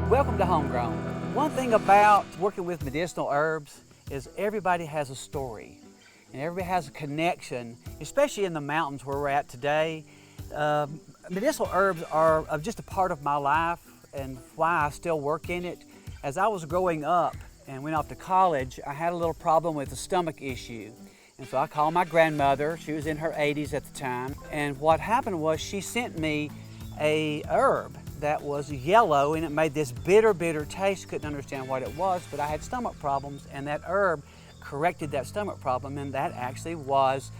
Welcome to Homegrown. One thing about working with medicinal herbs is everybody has a story and everybody has a connection, especially in the mountains where we're at today. Medicinal herbs are just a part of my life and why I still work in it. As I was growing up and went off to college, I had a little problem with a stomach issue. And so I called my grandmother. She was in her 80s at the time. And what happened was she sent me a herb that was yellow and it made this bitter taste. Couldn't understand what it was, but I had stomach problems, and that herb corrected that stomach problem, and that actually was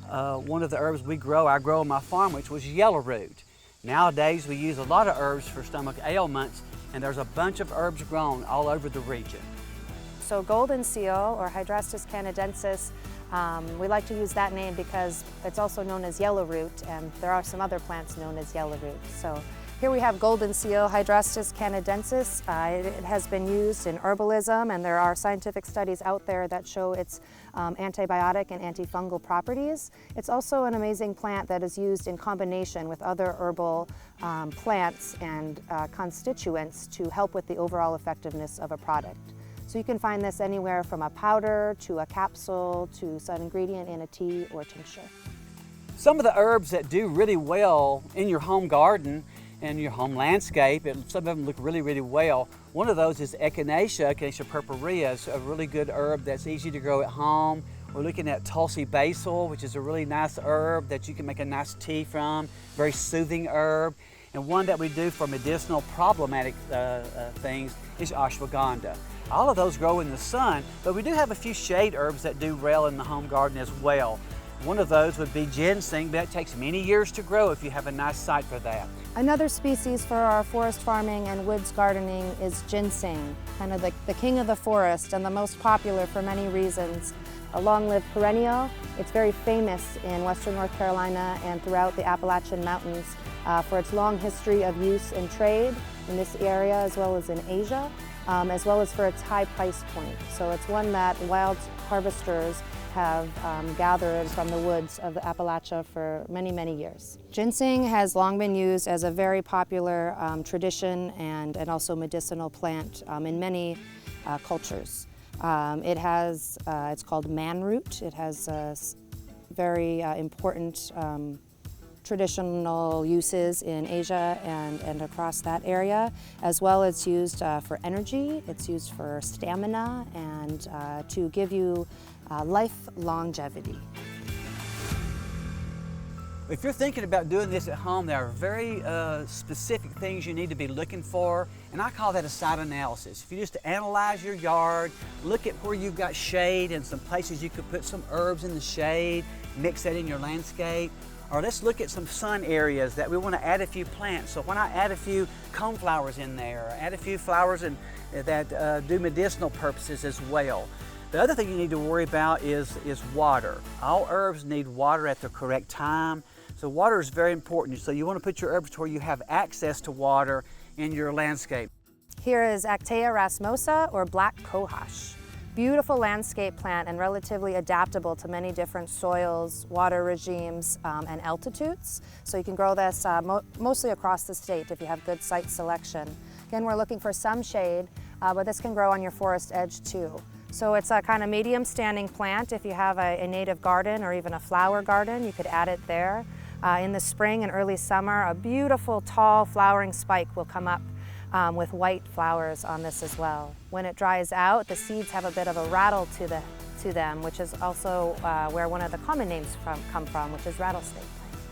one of the herbs I grow on my farm, which was yellow root. Nowadays we use a lot of herbs for stomach ailments, and there's a bunch of herbs grown all over the region. So golden seal, or Hydrastis canadensis, we like to use that name because it's also known as yellow root, and there are some other plants known as yellow root. So here we have golden seal, Hydrastis canadensis. It has been used in herbalism, and there are scientific studies out there that show its antibiotic and antifungal properties. It's also an amazing plant that is used in combination with other herbal plants and constituents to help with the overall effectiveness of a product. So you can find this anywhere from a powder to a capsule to an ingredient in a tea or tincture. Some of the herbs that do really well in your home garden and your home landscape, and some of them look really well. One of those is Echinacea purpurea. It's a really good herb that's easy to grow at home. We're looking at Tulsi basil, which is a really nice herb that you can make a nice tea from, very soothing herb. And one that we do for medicinal problematic things is ashwagandha. All of those grow in the sun, but we do have a few shade herbs that do well in the home garden as well. One of those would be ginseng, but it takes many years to grow if you have a nice site for that. Another species for our forest farming and woods gardening is ginseng, kind of the king of the forest and the most popular for many reasons. A long-lived perennial, it's very famous in western North Carolina and throughout the Appalachian Mountains for its long history of use and trade in this area as well as in Asia, as well as for its high price point. So it's one that wild harvesters have gathered from the woods of the Appalachia for many years. Ginseng has long been used as a very popular tradition and also medicinal plant in many cultures. It's called manroot. It has very important traditional uses in Asia and across that area, as well as used for energy. It's used for stamina and to give you life longevity. If you're thinking about doing this at home, there are very specific things you need to be looking for, and I call that a site analysis. If you just analyze your yard, look at where you've got shade and some places you could put some herbs in the shade, mix that in your landscape, or let's look at some sun areas that we want to add a few plants. So when I add a few coneflowers in there, or add a few flowers that do medicinal purposes as well. The other thing you need to worry about is water. All herbs need water at the correct time. So water is very important. So you want to put your herbs to where you have access to water in your landscape. Here is Actaea rasmosa, or black cohosh. Beautiful landscape plant and relatively adaptable to many different soils, water regimes, and altitudes. So you can grow this mostly across the state if you have good site selection. Again, we're looking for some shade, but this can grow on your forest edge too. So it's a kind of medium standing plant. If you have a native garden or even a flower garden, you could add it there. In the spring and early summer, a beautiful tall flowering spike will come up with white flowers on this as well. When it dries out, the seeds have a bit of a rattle to them, which is also where one of the common names come from, which is rattlesnake plant.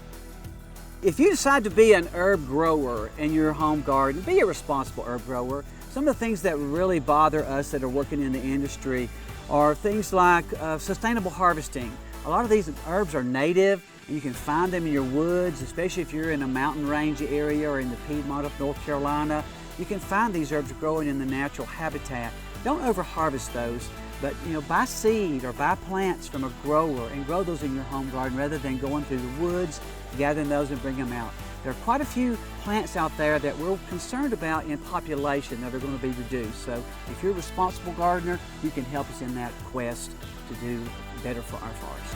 If you decide to be an herb grower in your home garden, be a responsible herb grower. Some of the things that really bother us that are working in the industry are things like sustainable harvesting. A lot of these herbs are native, and you can find them in your woods, especially if you're in a mountain range area or in the Piedmont of North Carolina. You can find these herbs growing in the natural habitat. Don't over-harvest those, but buy seed or buy plants from a grower and grow those in your home garden rather than going through the woods, gathering those and bring them out. There are quite a few plants out there that we're concerned about in population that are going to be reduced. So if you're a responsible gardener, you can help us in that quest to do better for our forest.